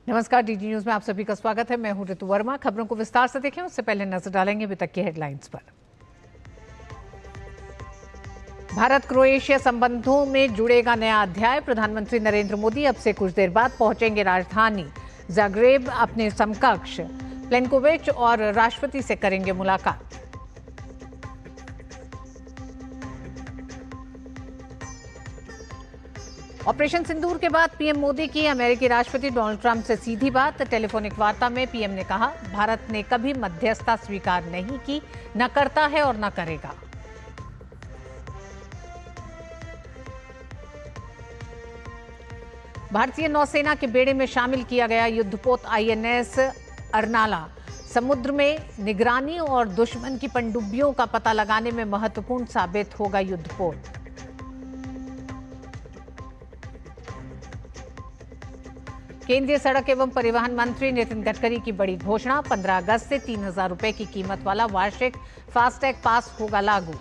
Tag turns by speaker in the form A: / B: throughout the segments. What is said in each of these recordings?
A: नमस्कार, DD news में आप सभी का स्वागत है। मैं हूं ऋतु वर्मा। खबरों को विस्तार से देखें उससे पहले नजर डालेंगे अभी तक की हेडलाइंस पर। भारत क्रोएशिया संबंधों में जुड़ेगा नया अध्याय। प्रधानमंत्री नरेंद्र मोदी अब से कुछ देर बाद पहुंचेंगे राजधानी ज़ाग्रेब। अपने समकक्ष प्लेनकोविच और राष्ट्रपति से करेंगे मुलाकात। ऑपरेशन सिंदूर के बाद पीएम मोदी की अमेरिकी राष्ट्रपति डोनाल्ड ट्रंप से सीधी बात। टेलीफोनिक वार्ता में पीएम ने कहा, भारत ने कभी मध्यस्थता स्वीकार नहीं की, न करता है और न करेगा। भारतीय नौसेना के बेड़े में शामिल किया गया युद्धपोत आईएनएस अर्नाला समुद्र में निगरानी और दुश्मन की पनडुब्बियों का पता लगाने में महत्वपूर्ण साबित होगा। युद्धपोत केंद्रीय सड़क एवं परिवहन मंत्री नितिन गडकरी की बड़ी घोषणा। 15 अगस्त से 3,000 रुपए की कीमत वाला वार्षिक फास्टैग पास होगा लागू।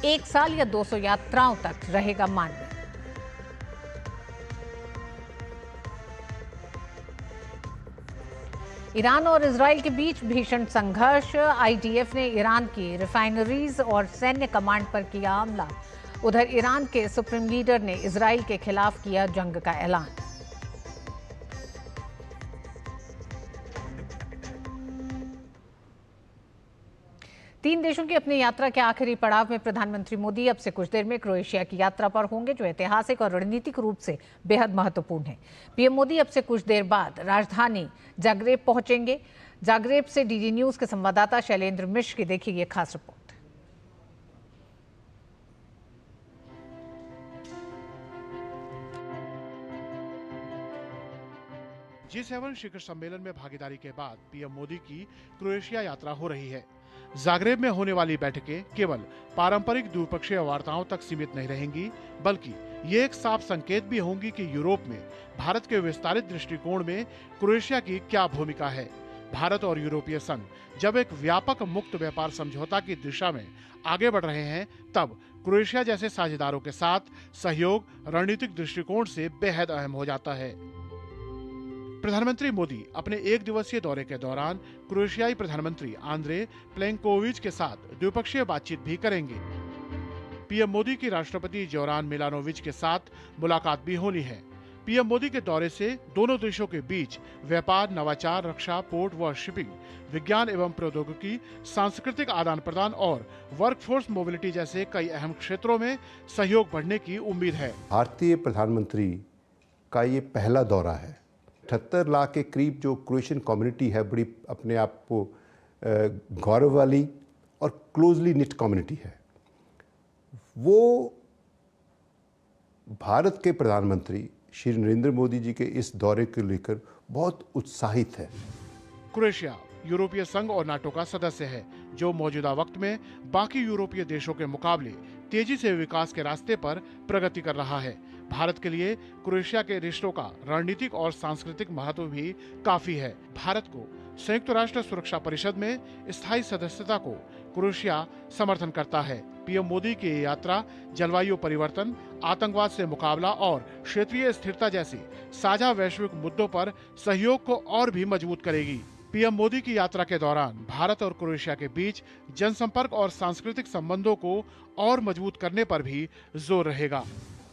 A: 1 साल या 200 यात्राओं तक रहेगा मान्य। ईरान और इजराइल के बीच भीषण संघर्ष। आईडीएफ ने ईरान की रिफाइनरीज और सैन्य कमांड पर किया हमला। उधर ईरान के सुप्रीम लीडर ने इजराइल के खिलाफ किया जंग का ऐलान। तीन देशों की अपनी यात्रा के आखिरी पड़ाव में प्रधानमंत्री मोदी अब से कुछ देर में क्रोएशिया की यात्रा पर होंगे, जो ऐतिहासिक और रणनीतिक रूप से बेहद महत्वपूर्ण है। पीएम मोदी अब से कुछ देर बाद राजधानी ज़ाग्रेब पहुंचेंगे। ज़ाग्रेब से डीडी न्यूज के संवाददाता शैलेंद्र मिश्र की देखिए ये खास रिपोर्ट।
B: G7 शिखर सम्मेलन में भागीदारी के बाद पीएम मोदी की क्रोएशिया यात्रा हो रही है। ज़ाग्रेब में होने वाली बैठकें केवल पारंपरिक द्विपक्षीय वार्ताओं तक सीमित नहीं रहेंगी, बल्कि ये एक साफ संकेत भी होंगी कि यूरोप में भारत के विस्तारित दृष्टिकोण में क्रोएशिया की क्या भूमिका है। भारत और यूरोपीय संघ जब एक व्यापक मुक्त व्यापार समझौता की दिशा में आगे बढ़ रहे हैं, तब क्रोएशिया जैसे साझेदारों के साथ सहयोग रणनीतिक दृष्टिकोण से बेहद अहम हो जाता है। प्रधानमंत्री मोदी अपने एक दिवसीय दौरे के दौरान क्रोएशियाई प्रधानमंत्री आंद्रे प्लेनकोविच के साथ द्विपक्षीय बातचीत भी करेंगे। पीएम मोदी की राष्ट्रपति जोरान मिलानोविच के साथ मुलाकात भी होनी है। पीएम मोदी के दौरे से दोनों देशों के बीच व्यापार, नवाचार, रक्षा, पोर्ट व शिपिंग, विज्ञान एवं प्रौद्योगिकी, सांस्कृतिक आदान प्रदान और वर्कफोर्स मोबिलिटी जैसे कई अहम क्षेत्रों में सहयोग बढ़ने की उम्मीद है।
C: भारतीय प्रधानमंत्री का ये पहला दौरा है। 78 लाख के करीब जो क्रोएशियन कम्युनिटी है, बड़ी अपने आप को गौरव वाली और क्लोजली निट कम्युनिटी है। वो भारत के प्रधानमंत्री श्री नरेंद्र मोदी जी के इस दौरे को लेकर बहुत उत्साहित है।
B: क्रोएशिया यूरोपीय संघ और नाटो का सदस्य है, जो मौजूदा वक्त में बाकी यूरोपीय देशों के मुकाबले तेजी से विकास के रास्ते पर प्रगति कर रहा है। भारत के लिए क्रोएशिया के रिश्तों का रणनीतिक और सांस्कृतिक महत्व भी काफी है। भारत को संयुक्त राष्ट्र सुरक्षा परिषद में स्थायी सदस्यता को क्रोएशिया समर्थन करता है। पीएम मोदी की ये यात्रा जलवायु परिवर्तन, आतंकवाद से मुकाबला और क्षेत्रीय स्थिरता जैसे साझा वैश्विक मुद्दों पर सहयोग को और भी मजबूत करेगी। पीएम मोदी की यात्रा के दौरान भारत और क्रोएशिया के बीच जनसंपर्क और सांस्कृतिक संबंधों को और मजबूत करने पर भी जोर रहेगा।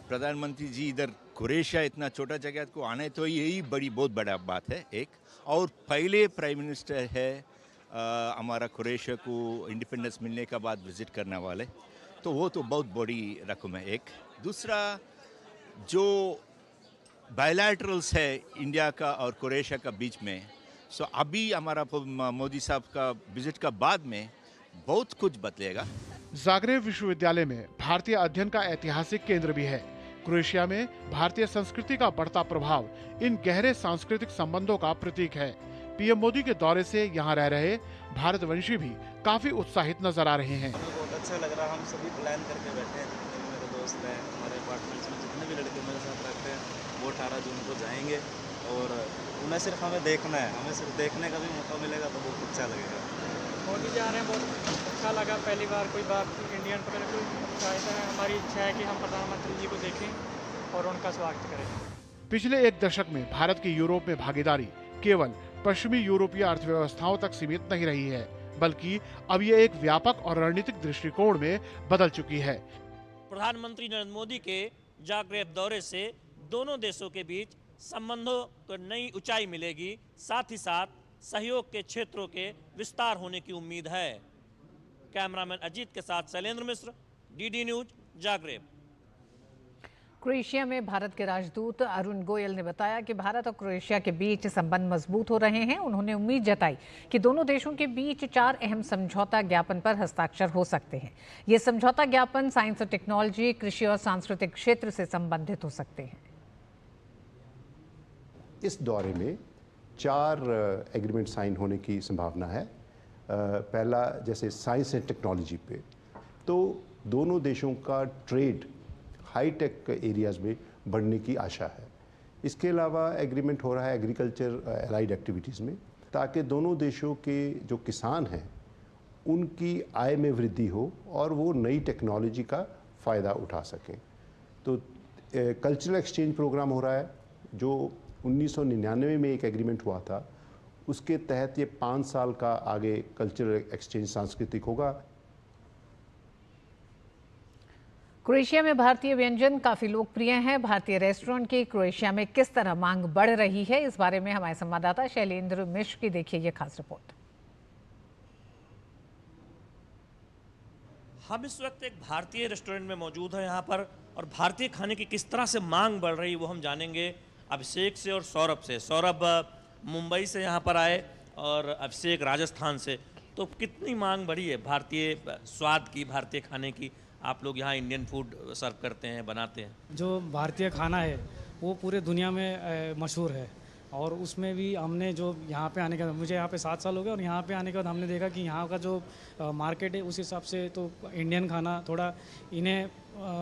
D: प्रधानमंत्री जी इधर क्रोएशिया इतना छोटा जगह को आने तो यही बहुत बड़ा बात है एक। और पहले प्राइम मिनिस्टर है हमारा क्रोएशिया को इंडिपेंडेंस मिलने के बाद विजिट करने वाले, तो वो तो बहुत बड़ी रकम है एक। दूसरा जो बायलैटरल्स है इंडिया का और क्रोएशिया का बीच में, सो अभी हमारा मोदी साहब का विजिट का बाद में बहुत कुछ बदलेगा।
B: ज़ाग्रेब विश्वविद्यालय में भारतीय अध्ययन का ऐतिहासिक केंद्र भी है। क्रोएशिया में भारतीय संस्कृति का बढ़ता प्रभाव इन गहरे सांस्कृतिक संबंधों का प्रतीक है। पीएम मोदी के दौरे से यहाँ रह रहे भारतवंशी भी काफी उत्साहित नजर आ रहे हैं।
E: बहुत अच्छा लग रहा है। हम सभी प्लान करके बैठे हैं, जितने भी मेरे दोस्त हैं, हमारे अपार्टमेंट्स में जितने भी लड़के मेरे साथ रहते हैं, वो 18 जून को जाएंगे। और उन्हें सिर्फ हमें देखना है, हमें सिर्फ देखने का भी मौका मिलेगा तो बहुत अच्छा लगेगा।
F: मोदी जा रहे हैं बहुत अच्छा लगा, पहली बार कोई बात इंडियन पकड़ कोई अच्छा है। हमारी इच्छा है कि हम प्रधानमंत्री जी को देखें और उनका स्वागत करें।
B: पिछले एक दशक में भारत की यूरोप में भागीदारी केवल पश्चिमी यूरोपीय अर्थव्यवस्थाओं तक सीमित नहीं रही है, बल्कि अब ये एक व्यापक और रणनीतिक दृष्टिकोण में बदल चुकी है।
G: प्रधानमंत्री नरेंद्र मोदी के जाग्रेब दौरे से दोनों देशों के बीच संबंधों को नई ऊंचाई मिलेगी, साथ ही साथ सहयोग के क्षेत्रों के विस्तार होने की उम्मीद है। कैमरामैन अजीत के साथ शैलेंद्र मिश्र, डीडी न्यूज, जाग्रेब।
A: क्रोएशिया में भारत के राजदूत अरुण गोयल ने बताया कि भारत और क्रोएशिया के बीच संबंध मजबूत हो रहे हैं। उन्होंने उम्मीद जताई कि दोनों देशों के बीच 4 अहम समझौता ज्ञापन पर हस्ताक्षर हो सकते हैं। ये समझौता ज्ञापन साइंस और टेक्नोलॉजी, कृषि और सांस्कृतिक क्षेत्र से संबंधित हो सकते हैं।
C: इस दौरे में 4 एग्रीमेंट साइन होने की संभावना है। पहला जैसे साइंस एंड टेक्नोलॉजी पे, तो दोनों देशों का ट्रेड हाईटेक एरियाज में बढ़ने की आशा है। इसके अलावा एग्रीमेंट हो रहा है एग्रीकल्चर एलाइड एक्टिविटीज़ में, ताकि दोनों देशों के जो किसान हैं उनकी आय में वृद्धि हो और वो नई टेक्नोलॉजी का फ़ायदा उठा सकें। तो कल्चरल एक्सचेंज प्रोग्राम हो रहा है जो 1999 में एक एग्रीमेंट हुआ था, उसके तहत ये 5 साल का आगे कल्चरल एक्सचेंज सांस्कृतिक होगा।
A: क्रोएशिया में भारतीय व्यंजन काफी लोकप्रिय हैं। भारतीय रेस्टोरेंट की क्रोएशिया में किस तरह मांग बढ़ रही है, इस बारे में हमारे संवाददाता शैलेंद्र मिश्र की देखिए ये खास रिपोर्ट।
G: हम इस वक्त एक भारतीय रेस्टोरेंट में मौजूद हैं यहाँ पर, और भारतीय खाने की किस तरह से मांग बढ़ रही है वो हम जानेंगे अभिषेक से और सौरभ से। सौरभ मुंबई से यहाँ पर आए और अभिषेक राजस्थान से, तो कितनी मांग बढ़ी है भारतीय स्वाद की, भारतीय खाने की? आप लोग यहाँ इंडियन फूड सर्व करते हैं, बनाते हैं।
F: जो भारतीय खाना है वो पूरे दुनिया में मशहूर है, और उसमें भी हमने जो यहाँ पे आने के बाद, मुझे यहाँ पे 7 साल हो गए, और यहाँ पे आने के बाद हमने देखा कि यहाँ का जो मार्केट है उस हिसाब से तो इंडियन खाना थोड़ा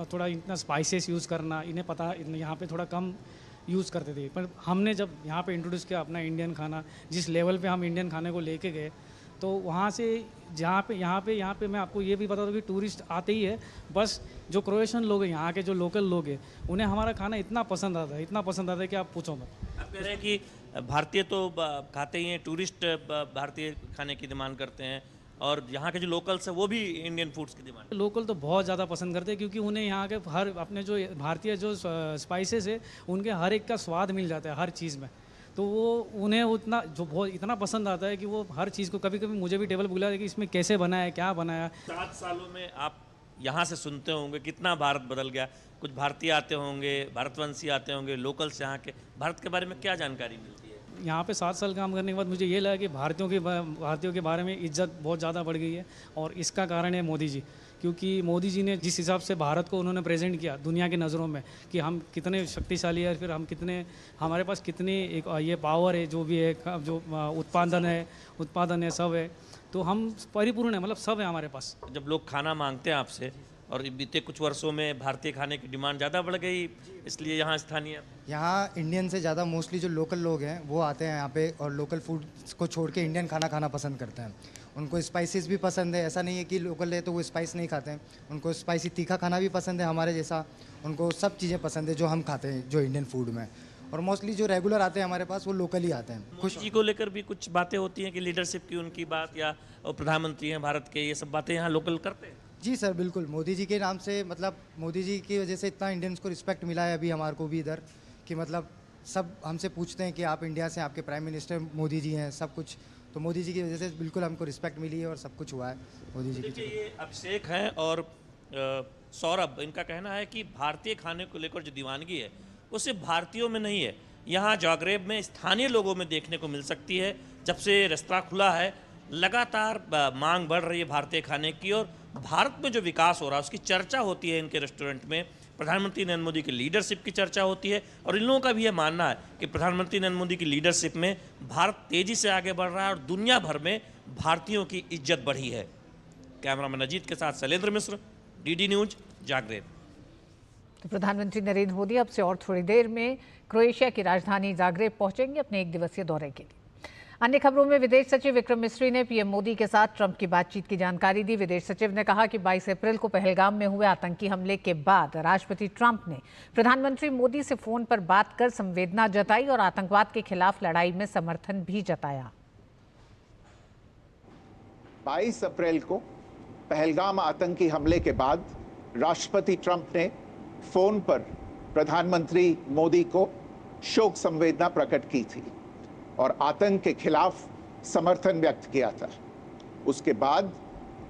F: थोड़ा इतना स्पाइसेस यूज़ करना इन्हें पता, यहाँ पे थोड़ा कम यूज़ करते थे। पर हमने जब यहाँ पे इंट्रोड्यूस किया अपना इंडियन खाना, जिस लेवल पे हम इंडियन खाने को लेके गए, तो वहाँ से यहाँ पे मैं आपको ये भी बता दूँ कि टूरिस्ट आते ही है, बस जो क्रोएशियन लोग हैं, यहाँ के जो लोकल लोग हैं, उन्हें हमारा खाना इतना पसंद आता है कि आप पूछो मत।
G: आप कह रहे हैं कि भारतीय तो खाते ही हैं, टूरिस्ट भारतीय खाने की डिमांड करते हैं, और यहाँ के जो लोकल्स हैं वो भी इंडियन फूड्स की डिमांड।
F: लोकल तो बहुत ज़्यादा पसंद करते हैं, क्योंकि उन्हें यहाँ के हर अपने जो भारतीय जो स्पाइसेस है उनके हर एक का स्वाद मिल जाता है हर चीज़ में, तो वो उन्हें उतना जो बहुत इतना पसंद आता है कि वो हर चीज़ को, कभी कभी मुझे भी टेबल बुला है कि इसमें कैसे बनाया, क्या बनाया।
G: 7 सालों में आप यहाँ से सुनते होंगे कितना भारत बदल गया, कुछ भारतीय आते होंगे, भारतवंशी आते होंगे, लोकल्स यहाँ के, भारत के बारे में क्या जानकारी मिलती है?
F: यहाँ पे 7 साल काम करने के बाद मुझे ये लगा कि भारतीयों के बारे में इज्जत बहुत ज़्यादा बढ़ गई है, और इसका कारण है मोदी जी। क्योंकि मोदी जी ने जिस हिसाब से भारत को उन्होंने प्रेजेंट किया दुनिया की नज़रों में कि हम कितने शक्तिशाली है, फिर हम कितने, हमारे पास कितनी एक ये पावर है, जो भी है, जो उत्पादन है सब है, तो हम परिपूर्ण है, मतलब सब है हमारे पास।
G: जब लोग खाना मांगते हैं आपसे, और बीते कुछ वर्षों में भारतीय खाने की डिमांड ज़्यादा बढ़ गई, इसलिए यहाँ स्थानीय,
H: यहाँ इंडियन से ज़्यादा मोस्टली जो लोकल लोग हैं वो आते हैं यहाँ पे, और लोकल फूड को छोड़ के इंडियन खाना खाना पसंद करते हैं। उनको स्पाइसेस भी पसंद है, ऐसा नहीं है कि लोकल है तो वो स्पाइस नहीं खाते हैं, उनको स्पाइसी तीखा खाना भी पसंद है हमारे जैसा, उनको सब चीज़ें पसंद है जो हम खाते हैं जो इंडियन फूड में। और मोस्टली जो रेगुलर आते हैं हमारे पास वो लोकल ही आते हैं।
G: खुशी जी को लेकर भी कुछ बातें होती हैं कि लीडरशिप की उनकी बात, या प्रधानमंत्री हैं भारत के, ये सब बातें यहाँ लोकल करते हैं?
H: जी सर, बिल्कुल। मोदी जी के नाम से, मतलब मोदी जी की वजह से इतना इंडियंस को रिस्पेक्ट मिला है अभी हमारे को भी इधर, कि मतलब सब हमसे पूछते हैं कि आप इंडिया से, आपके प्राइम मिनिस्टर मोदी जी हैं, सब कुछ। तो मोदी जी की वजह से बिल्कुल हमको रिस्पेक्ट मिली है और सब कुछ हुआ है मोदी जी की।
G: ये अभिषेक हैं और सौरभ, इनका कहना है कि भारतीय खाने को लेकर जो दीवानगी है वो सिर्फ भारतीयों में नहीं है, यहाँ जाग्रेब में स्थानीय लोगों में देखने को मिल सकती है। जब से रेस्तरां खुला है लगातार मांग बढ़ रही है भारतीय खाने की, और भारत में जो विकास हो रहा है उसकी चर्चा होती है इनके रेस्टोरेंट में। प्रधानमंत्री नरेंद्र मोदी की लीडरशिप की चर्चा होती है, और इन लोगों का भी यह मानना है कि प्रधानमंत्री नरेंद्र मोदी की लीडरशिप में भारत तेजी से आगे बढ़ रहा है और दुनिया भर में भारतीयों की इज्जत बढ़ी है। कैमरामैन अजीत के साथ शैलेंद्र मिश्र, डीडी न्यूज, जाग्रेब।
A: तो प्रधानमंत्री नरेंद्र मोदी अब से और थोड़ी देर में क्रोएशिया की राजधानी जाग्रेब पहुंचेंगे अपने 1 दिवसीय दौरे के लिए। अन्य खबरों में विदेश सचिव विक्रम मिस्री ने पीएम मोदी के साथ ट्रंप की बातचीत की जानकारी दी। विदेश सचिव ने कहा कि 22 अप्रैल को पहलगाम में हुए आतंकी हमले के बाद राष्ट्रपति ट्रंप ने प्रधानमंत्री मोदी से फोन पर बात कर संवेदना जताई और आतंकवाद के खिलाफ लड़ाई में समर्थन भी जताया।
I: 22 अप्रैल को पहलगाम आतंकी हमले के बाद राष्ट्रपति ट्रंप ने फोन पर प्रधानमंत्री मोदी को शोक संवेदना प्रकट की थी और आतंक के खिलाफ समर्थन व्यक्त किया था। उसके बाद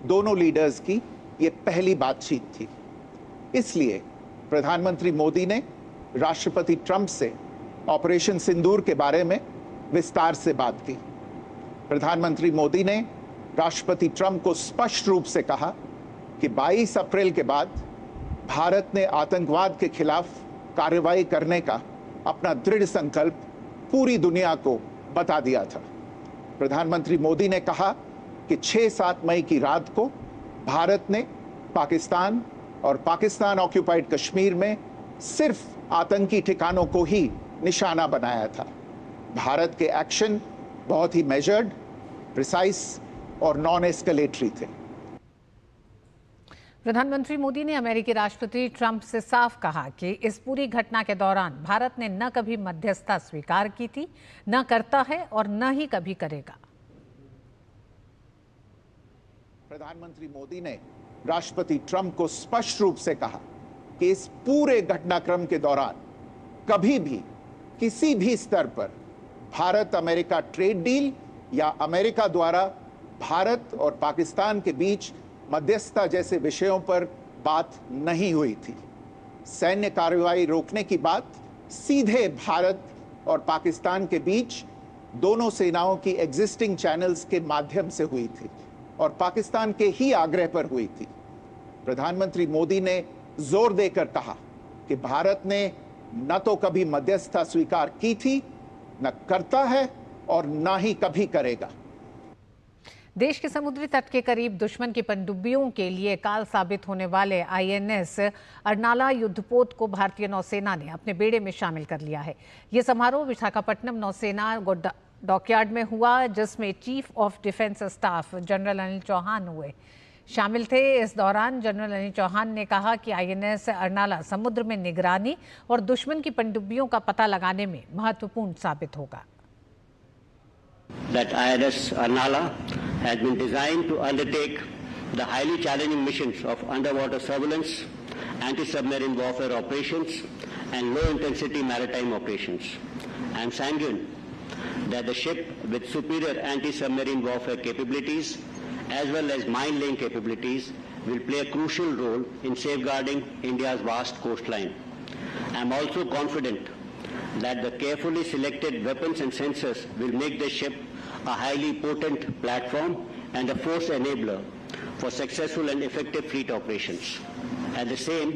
I: दोनों लीडर्स की ये पहली बातचीत थी। इसलिए प्रधानमंत्री मोदी ने राष्ट्रपति ट्रंप से ऑपरेशन सिंदूर के बारे में विस्तार से बात की। प्रधानमंत्री मोदी ने राष्ट्रपति ट्रंप को स्पष्ट रूप से कहा कि 22 अप्रैल के बाद भारत ने आतंकवाद के खिलाफ कार्रवाई करने का अपना दृढ़ संकल्प पूरी दुनिया को बता दिया था। प्रधानमंत्री मोदी ने कहा कि 6-7 मई की रात को भारत ने पाकिस्तान और पाकिस्तान ऑक्यूपाइड कश्मीर में सिर्फ आतंकी ठिकानों को ही निशाना बनाया था। भारत के एक्शन बहुत ही मेजर्ड, प्रिसाइज और नॉन एस्केलेटरी थे।
A: प्रधानमंत्री मोदी ने अमेरिकी राष्ट्रपति ट्रंप से साफ कहा कि इस पूरी घटना के दौरान भारत ने न कभी मध्यस्थता स्वीकार की थी, न करता है और न ही कभी करेगा।
I: प्रधानमंत्री मोदी ने राष्ट्रपति ट्रंप को स्पष्ट रूप से कहा कि इस पूरे घटनाक्रम के दौरान कभी भी किसी भी स्तर पर भारत अमेरिका ट्रेड डील या अमेरिका द्वारा भारत और पाकिस्तान के बीच मध्यस्थता जैसे विषयों पर बात नहीं हुई थी। सैन्य कार्रवाई रोकने की बात सीधे भारत और पाकिस्तान के बीच दोनों सेनाओं की एग्जिस्टिंग चैनल्स के माध्यम से हुई थी और पाकिस्तान के ही आग्रह पर हुई थी। प्रधानमंत्री मोदी ने जोर देकर कहा कि भारत ने न तो कभी मध्यस्थता स्वीकार की थी, न करता है और न ही कभी करेगा।
A: देश के समुद्री तट के करीब दुश्मन की पनडुब्बियों के लिए काल साबित होने वाले आईएनएस अर्नाला युद्धपोत को भारतीय नौसेना ने अपने बेड़े में शामिल कर लिया है। ये समारोह विशाखापट्टनम नौसेना डॉकयार्ड में हुआ, जिसमें chief of defence staff general Anil Chauhan शामिल थे। इस दौरान जनरल अनिल चौहान ने कहा कि आईएनएस अर्नाला समुद्र में निगरानी और दुश्मन की पनडुब्बियों का पता लगाने में महत्वपूर्ण साबित होगा।
J: That INS Arnala has been designed to undertake the highly challenging missions of underwater surveillance, anti-submarine warfare operations, and low-intensity maritime operations. I am sanguine that the ship with superior anti-submarine warfare capabilities as well as mine-laying capabilities will play a crucial role in safeguarding India's vast coastline. I am also confident that the carefully selected weapons and sensors will make the ship a highly potent platform and a force enabler for successful and effective fleet operations. At the same,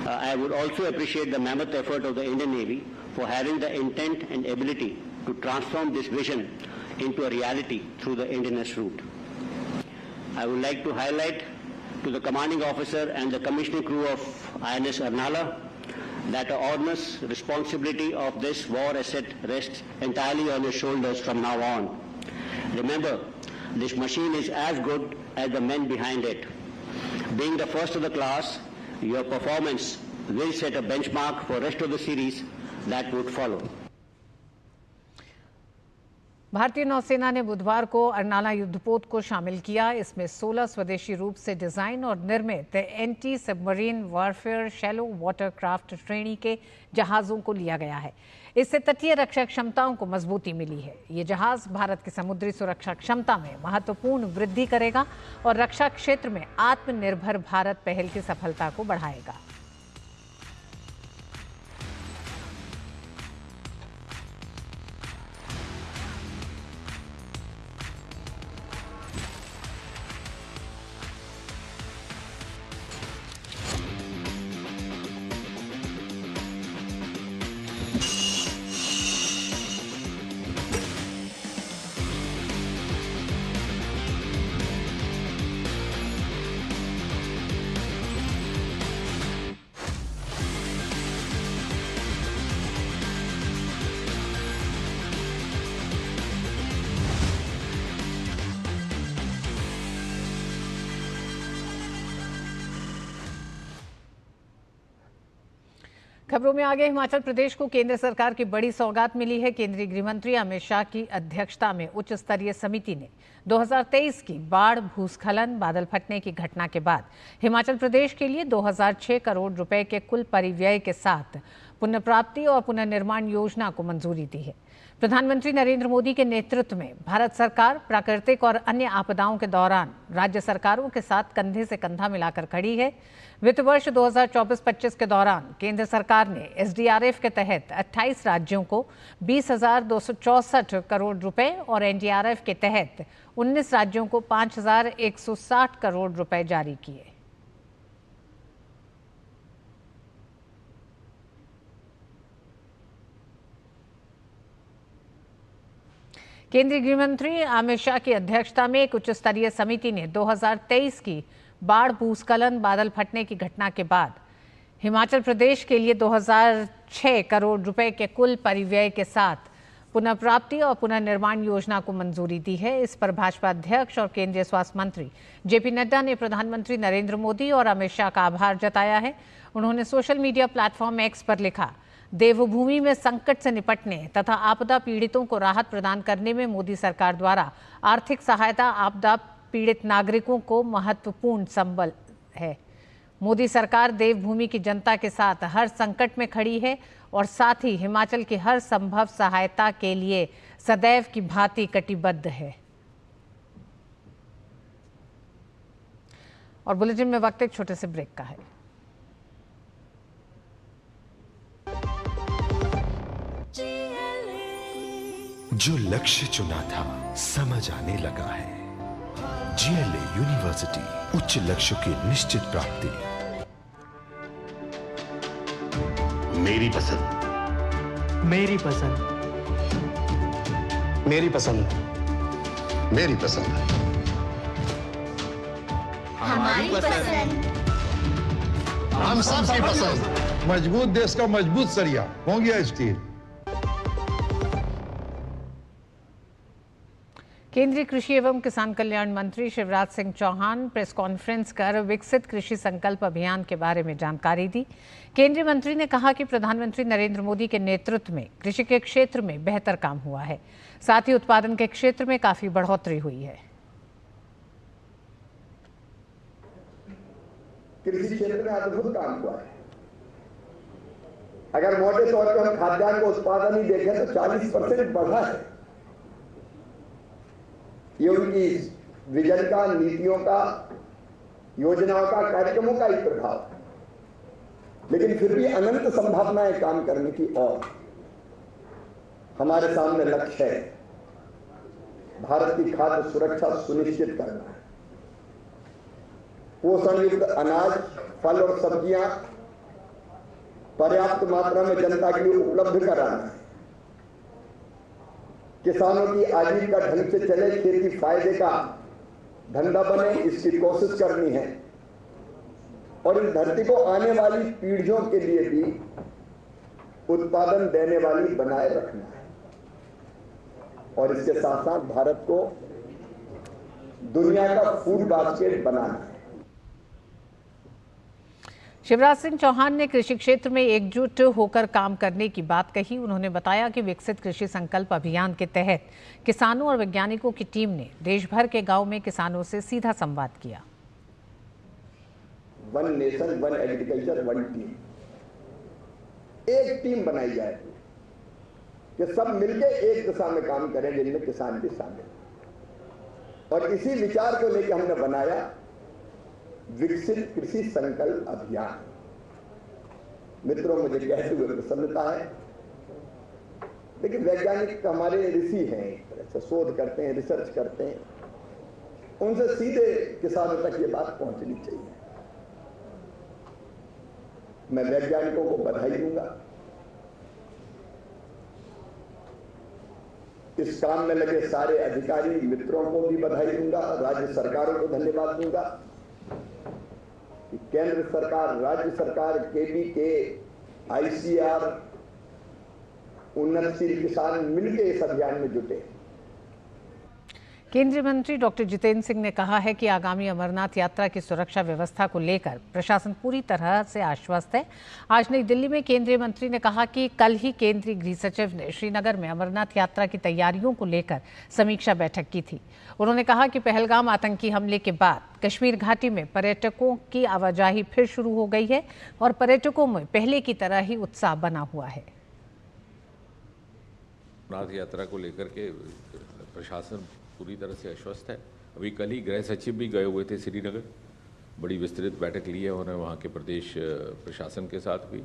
J: I would also appreciate the mammoth effort of the Indian Navy for having the intent and ability to transform this vision into a reality through the Indianness route. I would like to highlight to the commanding officer and the commissioning crew of INS Arnala that the onerous responsibility of this war asset rests entirely on your shoulders from now on. Remember, this machine is as good as the men behind it. Being the first of the class, your performance will set a benchmark for rest of the series that would follow.
A: भारतीय नौसेना ने बुधवार को अर्नाला युद्धपोत को शामिल किया। इसमें 16 स्वदेशी रूप से डिजाइन और निर्मित anti submarine warfare shallow watercraft श्रेणी के जहाजों को लिया गया है। इससे तटीय रक्षा क्षमताओं को मजबूती मिली है। ये जहाज भारत की समुद्री सुरक्षा क्षमता में महत्वपूर्ण वृद्धि करेगा और रक्षा क्षेत्र में आत्मनिर्भर भारत पहल की सफलता को बढ़ाएगा। खबरों में आगे हिमाचल प्रदेश को केंद्र सरकार की बड़ी सौगात मिली है। केंद्रीय गृह मंत्री अमित शाह की अध्यक्षता में उच्च स्तरीय समिति ने 2023 की बाढ़, भूस्खलन, बादल फटने की घटना के बाद हिमाचल प्रदेश के लिए 2006 करोड़ रुपए के कुल परिव्यय के साथ पुनर्प्राप्ति और पुनर्निर्माण योजना को मंजूरी दी है। प्रधानमंत्री नरेंद्र मोदी के नेतृत्व में भारत सरकार प्राकृतिक और अन्य आपदाओं के दौरान राज्य सरकारों के साथ कंधे से कंधा मिलाकर खड़ी है। वित्त वर्ष 2024-25 के दौरान केंद्र सरकार ने एसडीआरएफ के तहत 28 राज्यों को 20,264 करोड़ रुपए और एनडीआरएफ के तहत 19 राज्यों को 5,160 करोड़ रुपए जारी किए। केंद्रीय गृह मंत्री अमित शाह की अध्यक्षता में एक उच्च स्तरीय समिति ने 2023 की बाढ़, भूस्खलन, बादल फटने की घटना के बाद हिमाचल प्रदेश के लिए 2006 करोड़ रुपए के कुल परिव्यय के साथ पुनर्प्राप्ति और पुनर्निर्माण योजना को मंजूरी दी है। इस पर भाजपा अध्यक्ष और केंद्रीय स्वास्थ्य मंत्री जेपी नड्डा ने प्रधानमंत्री नरेंद्र मोदी और अमित शाह का आभार जताया है। उन्होंने सोशल मीडिया प्लेटफॉर्म एक्स पर लिखा, देवभूमि में संकट से निपटने तथा आपदा पीड़ितों को राहत प्रदान करने में मोदी सरकार द्वारा आर्थिक सहायता आपदा पीड़ित नागरिकों को महत्वपूर्ण संबल है। मोदी सरकार देवभूमि की जनता के साथ हर संकट में खड़ी है और साथ ही हिमाचल की हर संभव सहायता के लिए सदैव की भांति कटिबद्ध है। और बुलेटिन में वक्त एक छोटे से ब्रेक का है।
K: जो लक्ष्य चुना था समझ आने लगा है। जीएलए यूनिवर्सिटी, उच्च लक्ष्य की निश्चित प्राप्ति।
L: मेरी पसंद,
M: मेरी पसंद,
L: मेरी पसंद, मेरी पसंद,
N: हमारी पसंद,
L: हम सबकी पसंद।
O: मजबूत देश का मजबूत सरिया हो गया स्टील।
A: केंद्रीय कृषि एवं किसान कल्याण मंत्री शिवराज सिंह चौहान प्रेस कॉन्फ्रेंस कर विकसित कृषि संकल्प अभियान के बारे में जानकारी दी। केंद्रीय मंत्री ने कहा कि प्रधानमंत्री नरेंद्र मोदी के नेतृत्व में कृषि के क्षेत्र में बेहतर काम हुआ है, साथ ही उत्पादन के क्षेत्र में काफी बढ़ोतरी हुई है।
P: कृषि क्षेत्र में अद्भुत काम हुआ है। अगर मोटे तौर पर हम खाद्यान्न का उत्पादन ही देखें तो 40% बढ़ा है। ये उनकी विजन का, नीतियों का, योजनाओं का, कार्यक्रमों का ही प्रभाव है। लेकिन फिर भी अनंत संभावनाएं काम करने की और हमारे सामने लक्ष्य है। भारत की खाद्य सुरक्षा सुनिश्चित करना है। पोषण युक्त अनाज, फल और सब्जियां पर्याप्त मात्रा में जनता के लिए उपलब्ध कराना है। किसानों की आजीविका ढंग से चले, खेती फायदे का धंधा बने, इसकी कोशिश करनी है। और इस धरती को आने वाली पीढ़ियों के लिए भी उत्पादन देने वाली बनाए रखना है। और इसके साथ साथ भारत को दुनिया का फूड बास्केट बनाना है।
A: शिवराज सिंह चौहान ने कृषि क्षेत्र में एकजुट होकर काम करने की बात कही। उन्होंने बताया कि विकसित कृषि संकल्प अभियान के तहत किसानों और वैज्ञानिकों की टीम ने देश भर के गांव में किसानों से सीधा संवाद किया।
P: One nation, one agriculture, one team, एक टीम बनाई जाए कि सब मिलकर एक दिशा में काम करें, जिनमें किसान भी शामिल। और इसी विचार को लेकर हमने बनाया विकसित कृषि संकल्प अभियान। मित्रों, मुझे कहते हुए प्रसन्नता है, लेकिन वैज्ञानिक हमारे ऋषि हैं, एक तरह से शोध करते हैं, रिसर्च करते हैं, उनसे सीधे किसानों तक ये बात पहुंचनी चाहिए। मैं वैज्ञानिकों को बधाई दूंगा, इस काम में लगे सारे अधिकारी मित्रों को भी बधाई दूंगा, राज्य सरकारों को धन्यवाद दूंगा कि केंद्र सरकार, राज्य सरकार, केबीके, आईसीआर, उन्नतशील किसान मिलकर इस अभियान में जुटे।
A: केंद्रीय मंत्री डॉक्टर जितेंद्र सिंह ने कहा है कि आगामी अमरनाथ यात्रा की सुरक्षा व्यवस्था को लेकर प्रशासन पूरी तरह से आश्वस्त है। आज नई दिल्ली में केंद्रीय मंत्री ने कहा कि कल ही केंद्रीय गृह सचिव ने श्रीनगर में अमरनाथ यात्रा की तैयारियों को लेकर समीक्षा बैठक की थी। उन्होंने कहा कि पहलगाम आतंकी हमले के बाद कश्मीर घाटी में पर्यटकों की आवाजाही फिर शुरू हो गई है और पर्यटकों में पहले की तरह ही उत्साह बना हुआ है।
M: अमरनाथ यात्रा को लेकर के प्रशासन पूरी तरह से आश्वस्त है। अभी कल ही गृह सचिव भी गए हुए थे श्रीनगर, बड़ी विस्तृत बैठक ली है उन्होंने वहाँ के प्रदेश प्रशासन के साथ भी।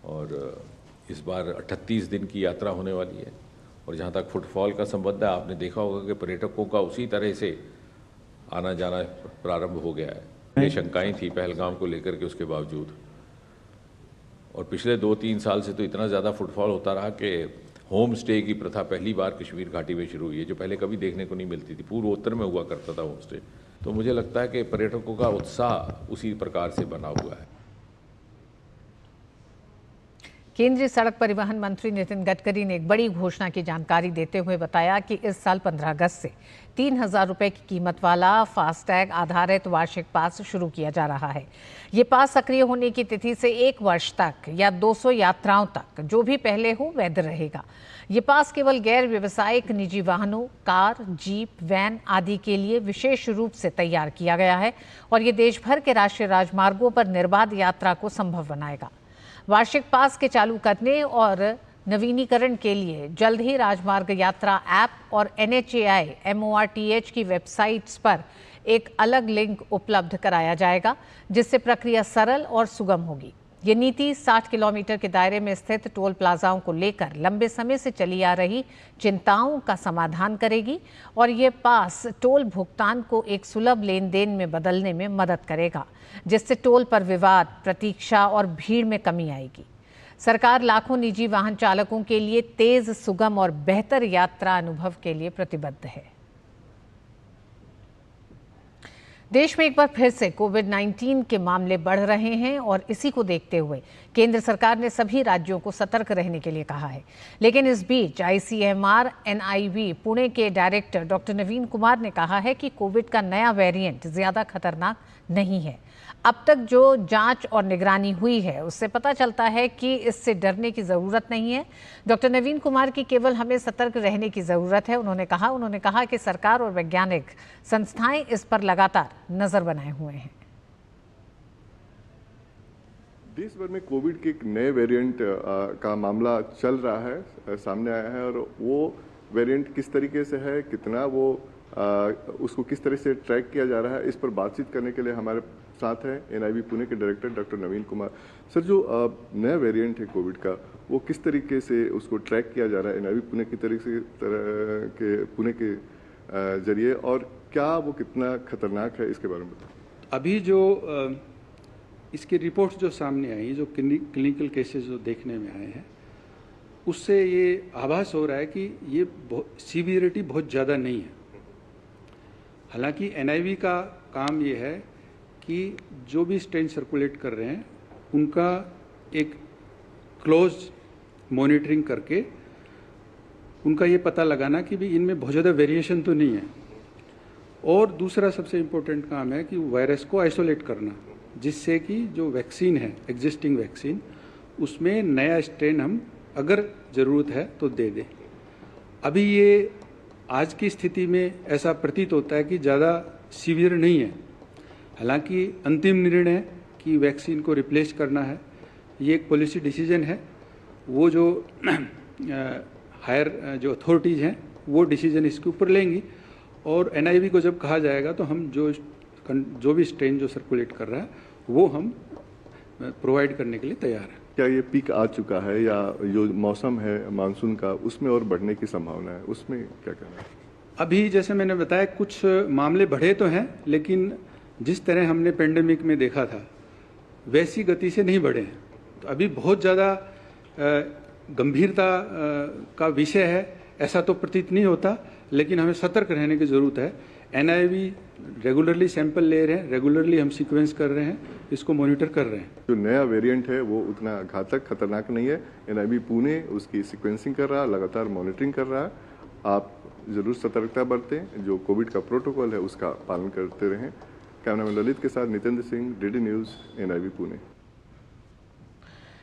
M: और इस बार 38 दिन की यात्रा होने वाली है। और जहाँ तक फुटफॉल का संबंध है, आपने देखा होगा कि पर्यटकों का उसी तरह से आना जाना प्रारंभ हो गया है। ये शंकाएँ थी पहलगाम को लेकर के उसके बावजूद, और पिछले 2-3 साल से तो इतना ज़्यादा फुटफॉल होता रहा कि होम स्टे की प्रथा पहली बार कश्मीर घाटी में शुरू हुई है, जो पहले कभी देखने को नहीं मिलती थी। पूर्वोत्तर में हुआ करता था होम स्टे। तो मुझे लगता है कि पर्यटकों का उत्साह उसी प्रकार से बना हुआ है।
A: केंद्रीय सड़क परिवहन मंत्री नितिन गडकरी ने एक बड़ी घोषणा की जानकारी देते हुए बताया कि इस साल 15 अगस्त से 3,000 रुपए की कीमत वाला फास्टैग आधारित वार्षिक पास शुरू किया जा रहा है। ये पास सक्रिय होने की तिथि से 1 वर्ष तक या 200 यात्राओं तक जो भी पहले हो वैध रहेगा। ये पास केवल गैर व्यावसायिक निजी वाहनों, कार, जीप, वैन आदि के लिए विशेष रूप से तैयार किया गया है और ये देश भर के राष्ट्रीय राजमार्गों पर निर्बाध यात्रा को संभव बनाएगा। वार्षिक पास के चालू करने और नवीनीकरण के लिए जल्द ही राजमार्ग यात्रा ऐप और NHAI MORTH की वेबसाइट्स पर एक अलग लिंक उपलब्ध कराया जाएगा, जिससे प्रक्रिया सरल और सुगम होगी। ये नीति 60 किलोमीटर के दायरे में स्थित टोल प्लाजाओं को लेकर लंबे समय से चली आ रही चिंताओं का समाधान करेगी और ये पास टोल भुगतान को एक सुलभ लेन देन में बदलने में मदद करेगा, जिससे टोल पर विवाद, प्रतीक्षा और भीड़ में कमी आएगी। सरकार लाखों निजी वाहन चालकों के लिए तेज, सुगम और बेहतर यात्रा अनुभव के लिए प्रतिबद्ध है। देश में एक बार फिर से कोविड-19 के मामले बढ़ रहे हैं और इसी को देखते हुए केंद्र सरकार ने सभी राज्यों को सतर्क रहने के लिए कहा है। लेकिन इस बीच ICMR NIV पुणे के डायरेक्टर डॉक्टर नवीन कुमार ने कहा है कि कोविड का नया वेरिएंट ज्यादा खतरनाक नहीं है। अब तक जो जांच और निगरानी हुई है उससे पता चलता है कि इससे डरने की ज़रूरत नहीं है। डॉक्टर नवीन कुमार की केवल हमें सतर्क रहने की ज़रूरत है, उन्होंने कहा कि सरकार और वैज्ञानिक संस्थाएं इस पर लगातार नज़र बनाए हुए हैं।
Q: देश भर में कोविड के एक नए वेरिएंट का मामला चल रहा है, सामने आया है, और वो वेरिएंट किस तरीके से है, कितना वो उसको किस तरह से ट्रैक किया जा रहा है, इस पर बातचीत करने के लिए हमारे साथ हैं NIV पुणे के डायरेक्टर डॉक्टर नवीन कुमार। सर, जो नया वेरिएंट है कोविड का, वो किस तरीके से उसको ट्रैक किया जा रहा है NIV पुणे की तरह के पुणे के जरिए, और क्या वो कितना खतरनाक है, इसके बारे में बताएं।
R: अभी जो इसकी रिपोर्ट्स जो सामने आई, जो क्लिनिकल केसेस जो देखने में आए हैं, उससे ये आभास हो रहा है कि ये सीवियरिटी बहुत ज़्यादा नहीं है। हालांकि NIV का काम ये है कि जो भी स्ट्रेन सर्कुलेट कर रहे हैं उनका एक क्लोज मॉनिटरिंग करके उनका ये पता लगाना कि भी इनमें बहुत ज़्यादा वेरिएशन तो नहीं है। और दूसरा सबसे इम्पोर्टेंट काम है कि वायरस को आइसोलेट करना, जिससे कि जो वैक्सीन है, एग्जिस्टिंग वैक्सीन, उसमें नया स्ट्रेन हम अगर ज़रूरत है तो दे दें। अभी ये आज की स्थिति में ऐसा प्रतीत होता है कि ज़्यादा सीवियर नहीं है। हालांकि अंतिम निर्णय कि वैक्सीन को रिप्लेस करना है, ये एक पॉलिसी डिसीजन है। वो जो हायर जो अथॉरिटीज़ हैं वो डिसीजन इसके ऊपर लेंगी, और NIV को जब कहा जाएगा तो हम जो भी स्ट्रेन जो सर्कुलेट कर रहा है वो हम प्रोवाइड करने के लिए तैयार हैं।
Q: क्या ये पीक आ चुका है, या जो मौसम है मानसून का, उसमें और बढ़ने की संभावना है, उसमें क्या कहना है?
R: अभी जैसे मैंने बताया, कुछ मामले बढ़े तो हैं, लेकिन जिस तरह हमने पेंडेमिक में देखा था वैसी गति से नहीं बढ़े हैं। तो अभी बहुत ज़्यादा गंभीरता का विषय है ऐसा तो प्रतीत नहीं होता, लेकिन हमें सतर्क रहने की ज़रूरत है। NIV रेगुलरली सैंपल ले रहे हैं, रेगुलरली हम सीक्वेंस कर रहे हैं, इसको मॉनिटर कर रहे हैं।
Q: जो नया वेरिएंट है वो उतना घातक खतरनाक नहीं है। NIV पुणे उसकी सीक्वेंसिंग कर रहा है, लगातार मॉनिटरिंग कर रहा है। आप जरूर सतर्कता बरतें, जो कोविड का प्रोटोकॉल है उसका पालन करते रहें। कैमरामैन ललित के साथ Nitendra Singh, DD news, NIV Pune.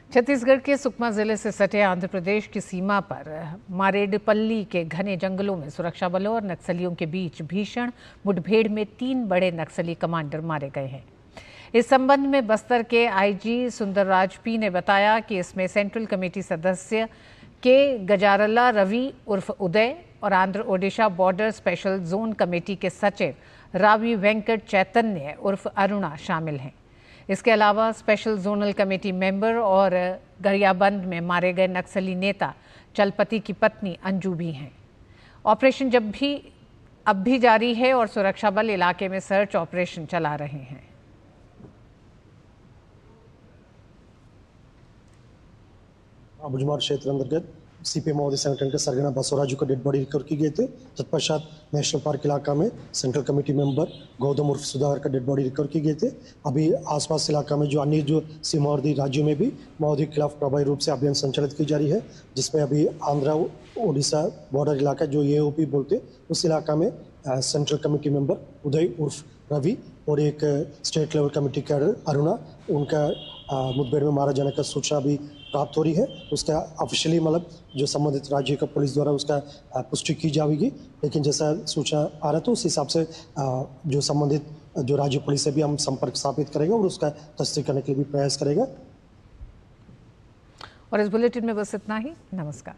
A: Chhattisgarh के सुकमा जिले से सटे आंध्र प्रदेश की सीमा पर मारेडपल्ली के घने जंगलों में सुरक्षा बलों और नक्सलियों के बीच भीषण मुठभेड़ में 3 बड़े नक्सली कमांडर मारे गए हैं। इस संबंध में बस्तर के IG सुंदरराज पी ने बताया कि इसमें सेंट्रल कमेटी सदस्य के गजारल्ला रवि उर्फ उदय और Andhra Odisha border special zone committee के सचिव रावी वेंकट चैतन्य उर्फ अरुणा शामिल हैं। इसके अलावा स्पेशल जोनल कमेटी मेंबर और गरियाबंद में मारे गए नक्सली नेता चलपति की पत्नी अंजू भी हैं। ऑपरेशन अब भी जारी है और सुरक्षा बल इलाके में सर्च ऑपरेशन चला रहे हैं।
S: बुजमार क्षेत्र अंतर्गत CPM महोदय संगठन के सरगना बसवराजू का डेड बॉडी रिकवर की गए थे। तत्पश्चात नेशनल पार्क इलाका में सेंट्रल कमेटी मेंबर गौतम उर्फ सुधाकर का डेड बॉडी रिकवर की गए थे। अभी आसपास इलाका में जो अन्य जो सीमावर्ती राज्यों में भी महोदय के खिलाफ प्रभावी रूप से अभियान संचालित की जा रही है, जिसमें अभी आंध्रा ओडिशा बॉर्डर इलाका जो AOP बोलते उस इलाका में सेंट्रल कमेटी मेंबर उदय उर्फ रवि और एक state level committee cadre Aruna, उनका मुठभेड़ में मारा जाने का सूचना भी प्राप्त हो रही है। उसका ऑफिशियली मतलब जो संबंधित राज्य का पुलिस द्वारा उसका पुष्टि की जाएगी, लेकिन जैसा सूचना आ रहा है तो उस हिसाब से जो संबंधित जो राज्य पुलिस से भी हम संपर्क स्थापित करेंगे और उसका तस्दीक करने के लिए भी प्रयास करेगा।
A: और इस बुलेटिन में बस इतना ही। नमस्कार।